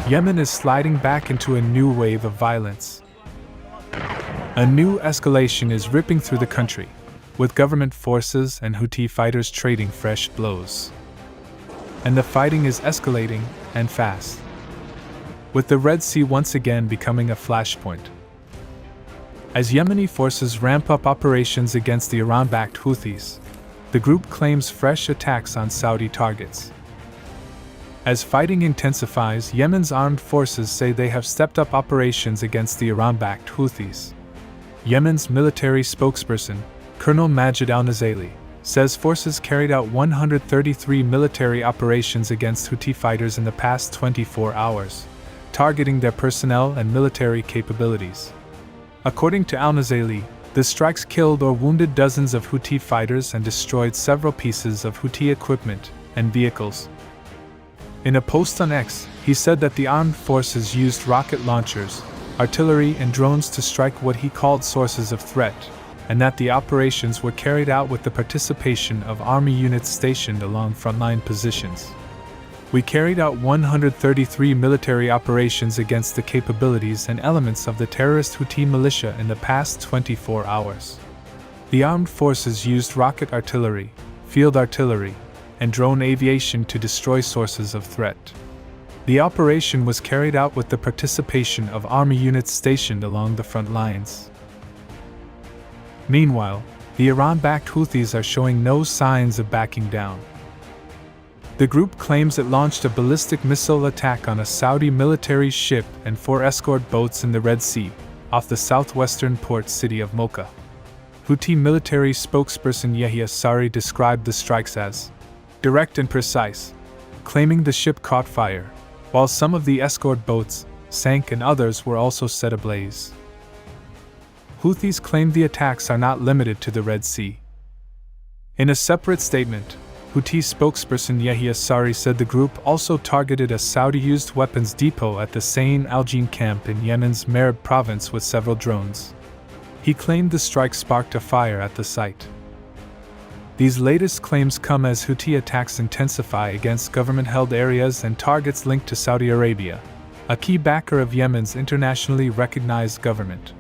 Yemen is sliding back into a new wave of violence. A new escalation is ripping through the country, with government forces and Houthi fighters trading fresh blows. And the fighting is escalating, and fast, with the Red Sea once again becoming a flashpoint. As Yemeni forces ramp up operations against the Iran-backed Houthis, the group claims fresh attacks on Saudi targets. As fighting intensifies, Yemen's armed forces say they have stepped up operations against the Iran-backed Houthis. Yemen's military spokesperson, Colonel Majid al-Nazali, says forces carried out 133 military operations against Houthi fighters in the past 24 hours, targeting their personnel and military capabilities. According to al-Nazali, the strikes killed or wounded dozens of Houthi fighters and destroyed several pieces of Houthi equipment and vehicles. In a post on X, he said that the armed forces used rocket launchers, artillery and drones to strike what he called sources of threat, and that the operations were carried out with the participation of army units stationed along frontline positions. We carried out 133 military operations against the capabilities and elements of the terrorist Houthi militia in the past 24 hours. The armed forces used rocket artillery, field artillery, and drone aviation to destroy sources of threat. The operation was carried out with the participation of army units stationed along the front lines. Meanwhile, the Iran-backed Houthis are showing no signs of backing down. The group claims it launched a ballistic missile attack on a Saudi military ship and 4 escort boats in the Red Sea, off the southwestern port city of Mocha. Houthi military spokesperson Yahya Sari described the strikes as direct and precise, claiming the ship caught fire, while some of the escort boats sank and others were also set ablaze. Houthis claimed the attacks are not limited to the Red Sea. In a separate statement, Houthi spokesperson Yahya Sari said the group also targeted a Saudi-used weapons depot at the Sayn al-Jin camp in Yemen's Marib province with several drones. He claimed the strike sparked a fire at the site. These latest claims come as Houthi attacks intensify against government-held areas and targets linked to Saudi Arabia, a key backer of Yemen's internationally recognized government.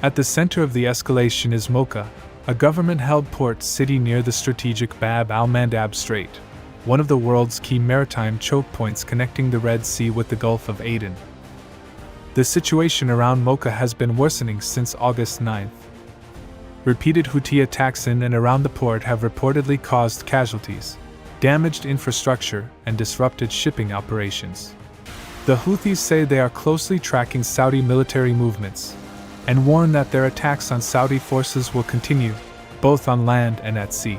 At the center of the escalation is Mocha, a government-held port city near the strategic Bab al-Mandab Strait, one of the world's key maritime choke points connecting the Red Sea with the Gulf of Aden. The situation around Mocha has been worsening since August 9th. Repeated Houthi attacks in and around the port have reportedly caused casualties, damaged infrastructure, and disrupted shipping operations. The Houthis say they are closely tracking Saudi military movements, and warn that their attacks on Saudi forces will continue, both on land and at sea.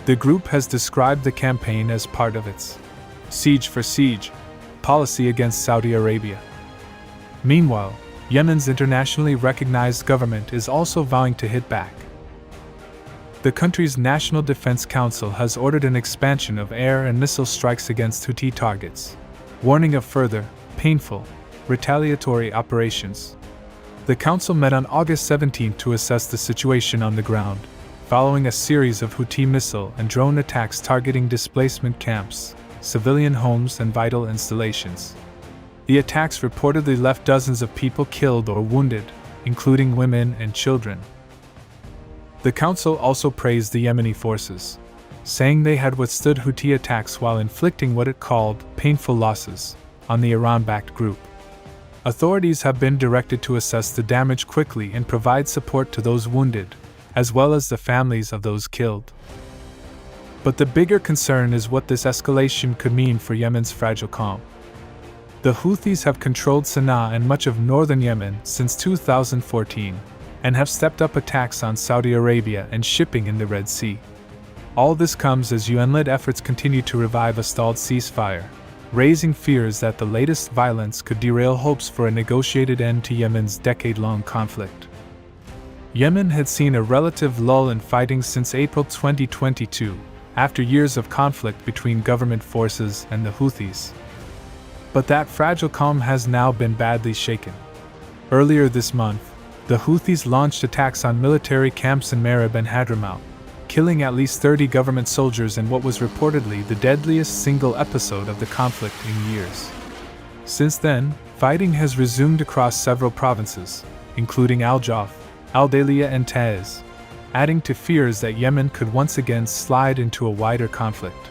The group has described the campaign as part of its siege for siege policy against Saudi Arabia. Meanwhile, Yemen's internationally recognized government is also vowing to hit back. The country's National Defense Council has ordered an expansion of air and missile strikes against Houthi targets, warning of further, painful, retaliatory operations. The council met on August 17 to assess the situation on the ground, following a series of Houthi missile and drone attacks targeting displacement camps, civilian homes, and vital installations. The attacks reportedly left dozens of people killed or wounded, including women and children. The council also praised the Yemeni forces, saying they had withstood Houthi attacks while inflicting what it called painful losses on the Iran-backed group. Authorities have been directed to assess the damage quickly and provide support to those wounded, as well as the families of those killed. But the bigger concern is what this escalation could mean for Yemen's fragile calm. The Houthis have controlled Sana'a and much of northern Yemen since 2014, and have stepped up attacks on Saudi Arabia and shipping in the Red Sea. All this comes as UN-led efforts continue to revive a stalled ceasefire, raising fears that the latest violence could derail hopes for a negotiated end to Yemen's decade-long conflict. Yemen had seen a relative lull in fighting since April 2022, after years of conflict between government forces and the Houthis. But that fragile calm has now been badly shaken. Earlier this month, the Houthis launched attacks on military camps in Marib and Hadramaut, killing at least 30 government soldiers in what was reportedly the deadliest single episode of the conflict in years. Since then, fighting has resumed across several provinces, including Al-Jawf, Al-Dalia and Taiz, adding to fears that Yemen could once again slide into a wider conflict.